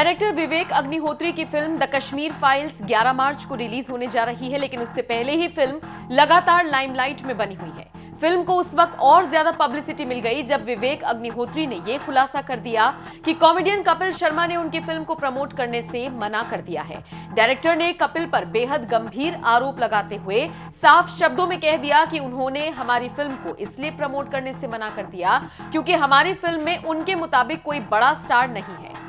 Director Vivek Agnihotri की film the Kashmir files 11 मार्च को release होने जा रही है, लेकिन उससे पहले ही फिल्म लगातार लाइमलाइट में बनी हुई है। फिल्म को उस वक्त और ज्यादा पब्लिसिटी मिल गई जब विवेक अग्निहोत्री ने यह खुलासा कर दिया कि कॉमेडियन कपिल शर्मा ने उनकी फिल्म को प्रमोट करने से मना कर दिया है। डायरेक्टर ने कपिल पर बेहद गंभीर आरोप लगाते हुए साफ शब्दों में कह दिया कि उन्होंने हमारी फिल्म को इसलिए प्रमोट करने से मना कर दिया क्योंकि हमारी फिल्म में उनके मुताबिक कोई बड़ा स्टार नहीं है।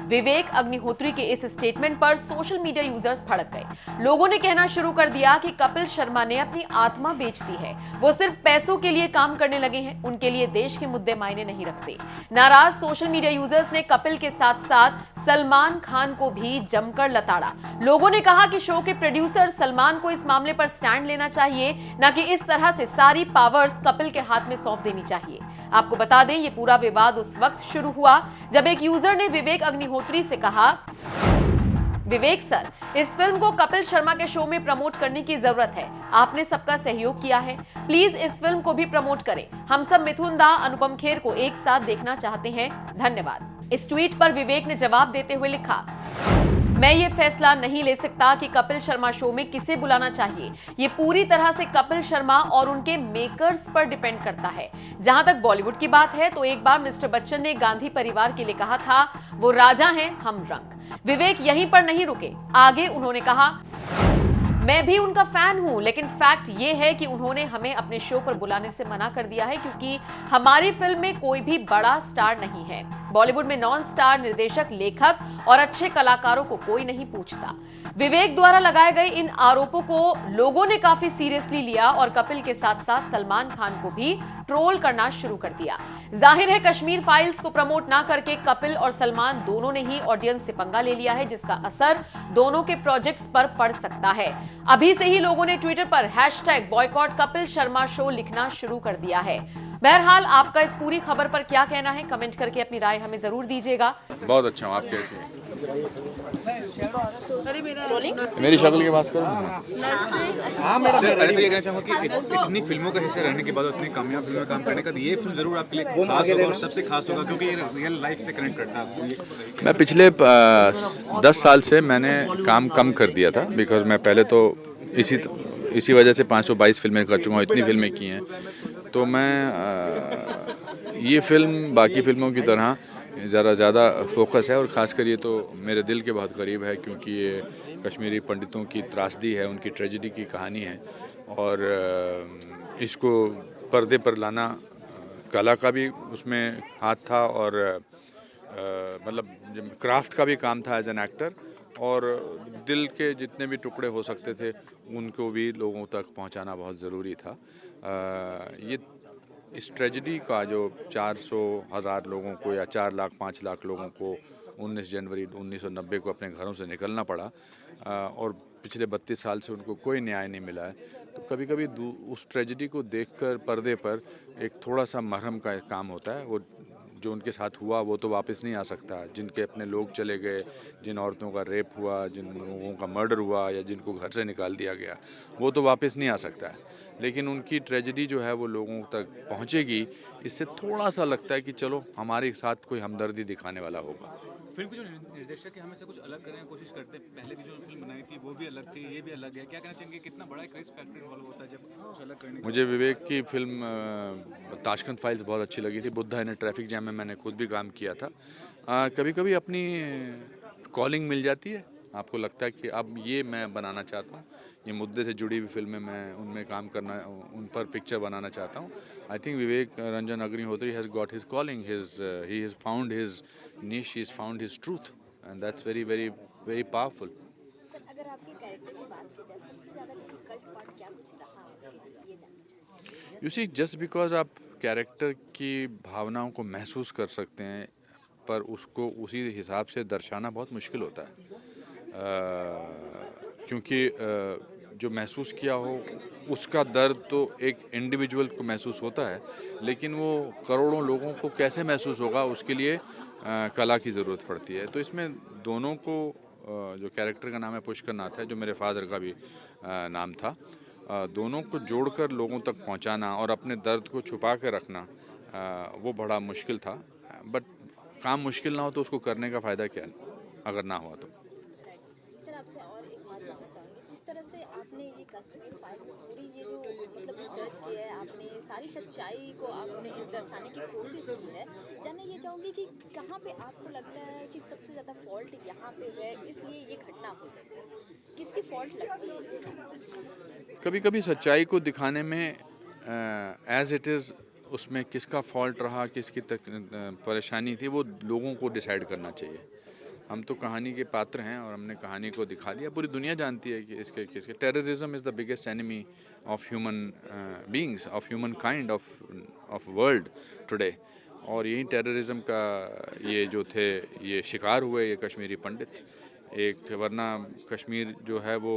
विवेक अग्निहोत्री के इस स्टेटमेंट पर सोशल मीडिया यूजर्स भड़क गए। लोगों ने कहना शुरू कर दिया कि कपिल शर्मा ने अपनी आत्मा बेच दी है, वो सिर्फ पैसों के लिए काम करने लगे हैं, उनके लिए देश के मुद्दे मायने नहीं रखते। नाराज सोशल मीडिया यूजर्स ने कपिल के साथ साथ सलमान खान को भी जमकर लताड़ा। लोगों ने कहा कि शो के प्रोड्यूसर सलमान को इस मामले पर स्टैंड लेना चाहिए, न कि इस तरह से सारी पावर्स कपिल के हाथ में सौंप देनी चाहिए। आपको बता दें, ये पूरा विवाद उस वक्त शुरू हुआ जब एक यूजर ने विवेक अग्निहोत्री से कहा, विवेक सर, इस फिल्म को कपिल शर्मा के शो में प्रमोट करने की जरूरत है। आपने सबका सहयोग किया है, प्लीज इस फिल्म को भी प्रमोट करें। हम सब मिथुन दा, अनुपम खेर को एक साथ देखना चाहते हैं, धन्यवाद। इस ट्वीट पर विवेक ने जवाब देते हुए लिखा, मैं ये फैसला नहीं ले सकता कि कपिल शर्मा शो में किसे बुलाना चाहिए। ये पूरी तरह से कपिल शर्मा और उनके मेकर्स पर डिपेंड करता है। जहां तक बॉलीवुड की बात है तो एक बार मिस्टर बच्चन ने गांधी परिवार के लिए कहा था, वो राजा हैं, हम रंक। विवेक यहीं पर नहीं रुके, आगे उन्होंने कहा, मैं भी उनका फैन हूं, लेकिन फैक्ट ये है कि उन्होंने हमें अपने शो पर बुलाने से मना कर दिया है क्योंकि हमारी फिल्म में कोई भी बड़ा स्टार नहीं है। बॉलीवुड में नॉन स्टार निर्देशक, लेखक और अच्छे कलाकारों को कोई नहीं पूछता। विवेक द्वारा लगाए गए इन आरोपों को लोगों ने काफी सीरियसली लिया और कपिल के साथ साथ सलमान खान को भी ट्रोल करना शुरू कर दिया। जाहिर है, कश्मीर फाइल्स को प्रमोट ना करके कपिल और सलमान दोनों ने ही ऑडियंस से पंगा ले लिया है, जिसका असर दोनों के प्रोजेक्ट्स पर पड़ सकता है। अभी से ही लोगों ने ट्विटर पर #बॉयकॉट कपिल शर्मा शो लिखना शुरू कर दिया है। बहरहाल, आपका इस पूरी खबर पर क्या कहना है, कमेंट करके अपनी राय हमें जरूर दीजिएगा। बहुत अच्छा हूँ, आप कैसे हैं? मेरी शक्ल के पास करो। सर, पहले तो ये कहना चाहूँगा कि इतनी फिल्मों का हिस्सा रहने के बाद इतनी कामयाब फिल्म में काम करने का ये फिल्म जरूर आपके लिए खास होगा और सबसे खास होगा क्योंकि ये रियल लाइफ से कनेक्ट करता है आपको। मैं पिछले 10 साल से मैंने काम कम कर दिया था, बिकॉज मैं पहले तो इसी वजह से 522 फिल्में कर चुका हूँ, इतनी फिल्में की हैं। तो मैं ये फिल्म बाकी फिल्मों की तरह ज़रा ज़्यादा फोकस है और ख़ासकर ये तो मेरे दिल के बहुत करीब है क्योंकि ये कश्मीरी पंडितों की त्रासदी है, उनकी ट्रेजेडी की कहानी है और इसको पर्दे पर लाना कला का भी उसमें हाथ था और मतलब क्राफ्ट का भी काम था एज एन एक्टर, और दिल के जितने भी टुकड़े हो सकते थे उनको भी लोगों तक पहुंचाना बहुत ज़रूरी था। ये इस ट्रेजेडी का जो 400,000 लोगों को या 4 लाख 5 लाख लोगों को 19 जनवरी 1990 को अपने घरों से निकलना पड़ा और पिछले 32 साल से उनको कोई न्याय नहीं मिला है, तो कभी कभी उस ट्रेजेडी को देखकर पर्दे पर एक थोड़ा सा मरहम का काम होता है। वो जो उनके साथ हुआ वो तो वापस नहीं आ सकता, जिनके अपने लोग चले गए, जिन औरतों का रेप हुआ, जिन लोगों का मर्डर हुआ या जिनको घर से निकाल दिया गया, वो तो वापस नहीं आ सकता है। लेकिन उनकी ट्रेजेडी जो है वो लोगों तक पहुंचेगी, इससे थोड़ा सा लगता है कि चलो हमारे साथ कोई हमदर्दी दिखाने वाला होगा। फिल्म के जो निर्देशक है हमेशा कुछ अलग करने की कोशिश करते हैं। पहले भी जो फिल्म बनाई थी वो भी अलग थी, ये भी अलग है। क्या कहना चाहेंगे, कितना बड़ा एक रिस्क फैक्टर इन्वॉल्व होता है जब कुछ अलग करने का? मुझे विवेक की फिल्म ताशकंद फाइल्स बहुत अच्छी लगी थी। बुद्धा इन ट्रैफिक जैम में मैंने खुद भी काम किया था। कभी कभी अपनी कॉलिंग मिल जाती है, आपको लगता है कि अब ये मैं बनाना चाहता हूँ, ये मुद्दे से जुड़ी हुई फिल्में मैं उनमें काम करना, उन पर पिक्चर बनाना चाहता हूँ। I think Vivek Ranjan Agnihotri has got his calling, he has found his niche, he has found his truth, and that's very very very powerful. अगर आपके कैरेक्टर की बात की जाए, सबसे ज़्यादा डिफिकल्ट पार्ट क्या कुछ रहा ये जानना चाहिए। You see, just because आप कैरेक्टर की भावनाओं को महसूस कर सकते हैं पर उसको उसी हिसाब से दर्शाना बहुत मुश्किल होता है, क्योंकि जो महसूस किया हो उसका दर्द तो एक इंडिविजुअल को महसूस होता है, लेकिन वो करोड़ों लोगों को कैसे महसूस होगा उसके लिए कला की ज़रूरत पड़ती है। तो इसमें दोनों को, जो कैरेक्टर का नाम है पुष्कर नाथ है, जो मेरे फादर का भी नाम था, दोनों को जोड़कर लोगों तक पहुंचाना और अपने दर्द को छुपा के रखना वो बड़ा मुश्किल था। बट काम मुश्किल ना हो तो उसको करने का फ़ायदा क्या है। अगर ना हुआ तो। सर आपसे और एक बात जानना चाहूँगी, जिस तरह से आपने ये कश्मीर फाइल में पूरी ये जो मतलब रिसर्च किया है, आपने सारी सच्चाई को आपने दर्शाने की कोशिश की है, जानना ये चाहूँगी कि कहाँ पे आपको लगता है कि सबसे ज़्यादा फॉल्ट यहाँ पे है, इसलिए ये घटना हुई, किसकी फॉल्ट लगती है? कभी कभी सच्चाई को दिखाने में एज इट इज़ उसमें किसका फॉल्ट रहा, किसकी परेशानी थी, वो लोगों को डिसाइड करना चाहिए। हम तो कहानी के पात्र हैं और हमने कहानी को दिखा दिया। पूरी दुनिया जानती है कि इसके किसके terrorism is the biggest enemy of human beings, of human kind, of world today. और यही टेररिज्म का ये जो थे ये शिकार हुए ये कश्मीरी पंडित। एक वरना कश्मीर जो है वो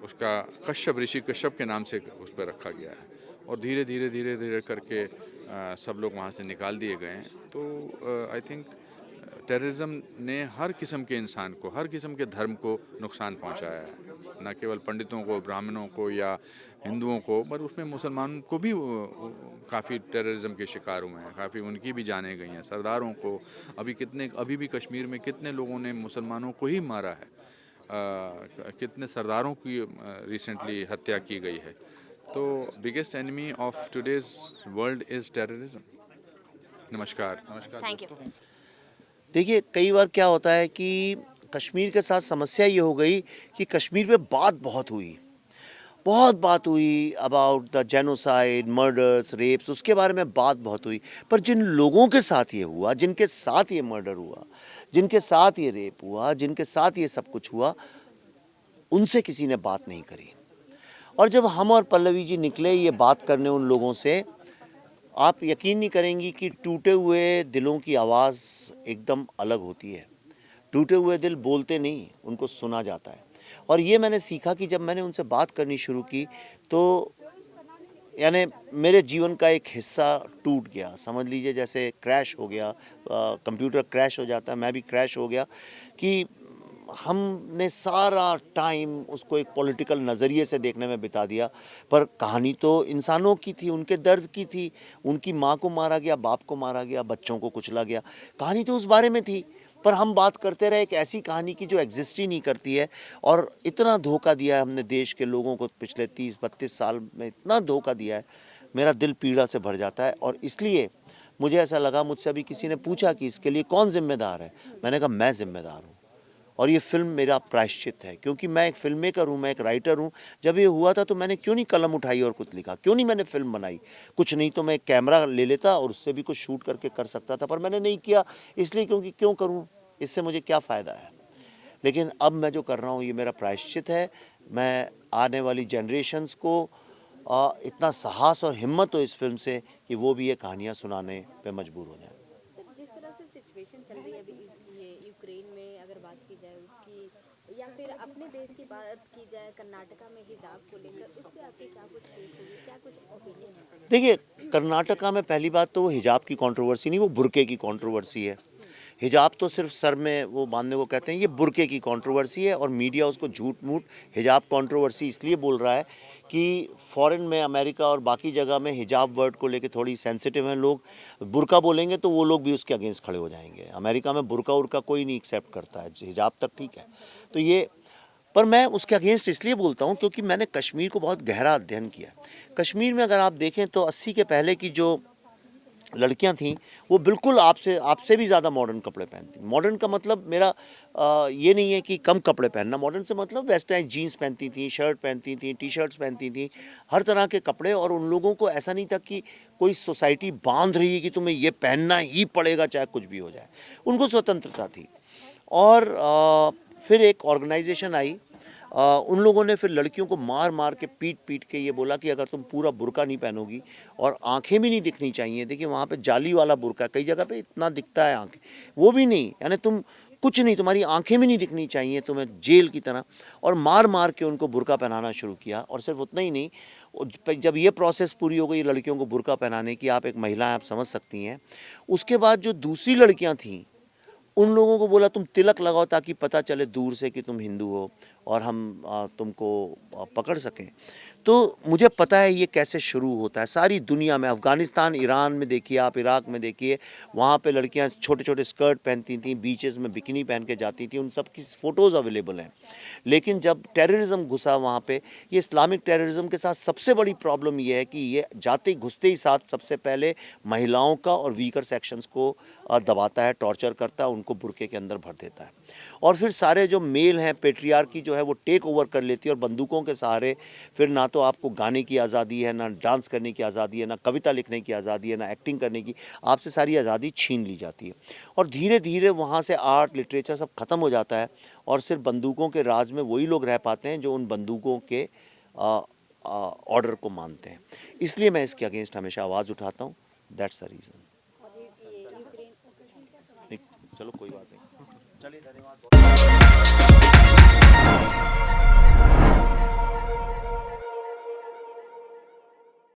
उसका कश्यप, ऋषि कश्यप के नाम से उस पर रखा गया है और धीरे धीरे धीरे धीरे करके सब लोग वहाँ से निकाल दिए गए हैं। तो आई थिंक टेररिज्म ने हर किस्म के इंसान को, हर किस्म के धर्म को नुकसान पहुंचाया है, न केवल पंडितों को, ब्राह्मणों को या हिंदुओं को, पर उसमें मुसलमान को भी काफ़ी टेररिज्म के शिकार हुए हैं, काफ़ी उनकी भी जानें गई हैं। सरदारों को अभी भी कश्मीर में कितने लोगों ने मुसलमानों को ही मारा है, कितने सरदारों की रिसेंटली हत्या की गई है। तो biggest enemy of today's world is terrorism. नमस्कार। Thank you. देखिए, कई बार क्या होता है कि कश्मीर के साथ समस्या ये हो गई कि कश्मीर में बहुत बात हुई about the genocide, murders, rapes, उसके बारे में बात बहुत हुई। पर जिन लोगों के साथ ये हुआ, जिनके साथ ये मर्डर हुआ, जिनके साथ ये रेप हुआ, जिनके साथ ये सब कुछ हुआ, उनसे किसी ने बात नहीं करी। और जब हम और पल्लवी जी निकले ये बात करने उन लोगों से, आप यकीन नहीं करेंगी कि टूटे हुए दिलों की आवाज़ एकदम अलग होती है। टूटे हुए दिल बोलते नहीं, उनको सुना जाता है। और ये मैंने सीखा कि जब मैंने उनसे बात करनी शुरू की तो यानी मेरे जीवन का एक हिस्सा टूट गया। समझ लीजिए जैसे क्रैश हो गया, कंप्यूटर क्रैश हो जाता है, मैं भी क्रैश हो गया कि हमने सारा टाइम उसको एक पॉलिटिकल नज़रिए से देखने में बिता दिया। पर कहानी तो इंसानों की थी, उनके दर्द की थी। उनकी माँ को मारा गया, बाप को मारा गया, बच्चों को कुचला गया। कहानी तो उस बारे में थी, पर हम बात करते रहे एक ऐसी कहानी की जो एग्जिस्ट ही नहीं करती है। और इतना धोखा दिया है हमने देश के लोगों को, पिछले 30-32 साल में इतना धोखा दिया है, मेरा दिल पीड़ा से भर जाता है। और इसलिए मुझे ऐसा लगा, मुझसे अभी किसी ने पूछा कि इसके लिए कौन जिम्मेदार है, मैंने कहा मैं जिम्मेदार हूँ। और ये फिल्म मेरा प्रायश्चित है, क्योंकि मैं एक फिल्म मेकर हूँ, मैं एक राइटर हूँ। जब ये हुआ था तो मैंने क्यों नहीं कलम उठाई और कुछ लिखा, क्यों नहीं मैंने फिल्म बनाई। कुछ नहीं तो मैं एक कैमरा ले लेता और उससे भी कुछ शूट करके कर सकता था, पर मैंने नहीं किया। इसलिए क्योंकि क्यों करूँ, इससे मुझे क्या फ़ायदा है। लेकिन अब मैं जो कर रहा हूँ ये मेरा प्रायश्चित है। मैं आने वाली जनरेशन्स को इतना साहस और हिम्मत हो इस फिल्म से कि वो भी ये कहानियाँ सुनाने पे मजबूर हो जाएं। सर जिस तरह से सिचुएशन चल रही है अभी ये यूक्रेन में, अगर बात की जाए उसकी, या फिर अपने देश की बात की जाए कर्नाटका में हिजाब को लेकर, उस पर आपकी क्या कुछ टेक होगी, क्या कुछ ओपिनियन है? देखिए, कर्नाटका में पहली बात तो वो हिजाब की कंट्रोवर्सी नहीं, वो बुर्के की कंट्रोवर्सी है। हिजाब तो सिर्फ सर में वो बांधने को कहते हैं, ये बुर्के की कंट्रोवर्सी है। और मीडिया उसको झूठ मूठ हिजाब कंट्रोवर्सी इसलिए बोल रहा है कि फॉरेन में, अमेरिका और बाकी जगह में हिजाब वर्ड को लेके थोड़ी सेंसिटिव हैं लोग। बुर्का बोलेंगे तो वो लोग भी उसके अगेंस्ट खड़े हो जाएंगे। अमेरिका में बुर्का उर्का कोई नहीं एक्सेप्ट करता है, हिजाब तक ठीक है। तो ये, पर मैं उसके अगेंस्ट इसलिए बोलता हूँ क्योंकि मैंने कश्मीर को बहुत गहरा अध्ययन किया। कश्मीर में अगर आप देखें तो 80 के पहले की जो लड़कियां थीं वो बिल्कुल आपसे भी ज़्यादा मॉडर्न कपड़े पहनती। मॉडर्न का मतलब मेरा ये नहीं है कि कम कपड़े पहनना, मॉडर्न से मतलब वेस्टर्न जीन्स पहनती थी, शर्ट पहनती थी, टी शर्ट्स पहनती थी, हर तरह के कपड़े। और उन लोगों को ऐसा नहीं था कि कोई सोसाइटी बांध रही है कि तुम्हें ये पहनना ही पड़ेगा चाहे कुछ भी हो जाए। उनको स्वतंत्रता थी। और फिर एक ऑर्गेनाइजेशन आई, उन लोगों ने फिर लड़कियों को मार मार के पीट के ये बोला कि अगर तुम पूरा बुर्का नहीं पहनोगी और आंखें भी नहीं दिखनी चाहिए। देखिए वहाँ पे जाली वाला बुर्का, कई जगह पे इतना दिखता है आंखें, वो भी नहीं, यानी तुम कुछ नहीं, तुम्हारी आंखें भी नहीं दिखनी चाहिए तुम्हें, जेल की तरह। और मार मार के उनको बुर्का पहनाना शुरू किया। और सिर्फ उतना ही नहीं, जब ये प्रोसेस पूरी हो गई लड़कियों को बुर्का पहनाने की, आप एक महिला हैं, आप समझ सकती हैं, उसके बाद जो दूसरी लड़कियाँ थीं उन लोगों को बोला तुम तिलक लगाओ ताकि पता चले दूर से कि तुम हिंदू हो और हम तुमको पकड़ सकें। तो मुझे पता है ये कैसे शुरू होता है। सारी दुनिया में, अफ़गानिस्तान, ईरान में देखिए आप, इराक में देखिए, वहाँ पे लड़कियाँ छोटे छोटे स्कर्ट पहनती थीं, बीचेस में बिकिनी पहन के जाती थी, उन सब की फ़ोटोज़ अवेलेबल हैं। लेकिन जब टेररिज्म घुसा वहाँ पे, ये इस्लामिक टेररिज्म के साथ सबसे बड़ी प्रॉब्लम ये है कि ये जाते घुसते ही साथ सबसे पहले महिलाओं का और वीकर सेक्शंस को दबाता है, टॉर्चर करता है, उनको बुर्के के अंदर भर देता है। और फिर सारे जो मेल हैं, पेट्रियार्की जो है वो टेक ओवर कर लेती है और बंदूकों के सहारे फिर ना तो आपको गाने की आज़ादी है, ना डांस करने की आज़ादी है, ना कविता लिखने की आज़ादी है, ना एक्टिंग करने की, आपसे सारी आज़ादी छीन ली जाती है। और धीरे धीरे वहाँ से आर्ट, लिटरेचर सब ख़त्म हो जाता है और सिर्फ बंदूकों के राज में वही लोग रह पाते हैं जो उन बंदूकों के ऑर्डर को मानते हैं। इसलिए मैं इसके अगेंस्ट हमेशा आवाज़ उठाता हूँ। That's the reason. चलो कोई बात नहीं, चलिए धन्यवाद।